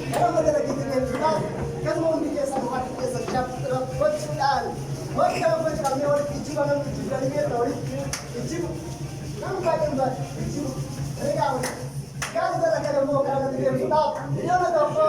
Kalau maganda kita kita kan mau bikin satu hati kita siap terus dan buat kalau buat kami orang kecil mana kecil kali ni orang kecil kamu kajian buat kecil mereka kalau kita nak kalau mau kalau kita sudah dia nak apa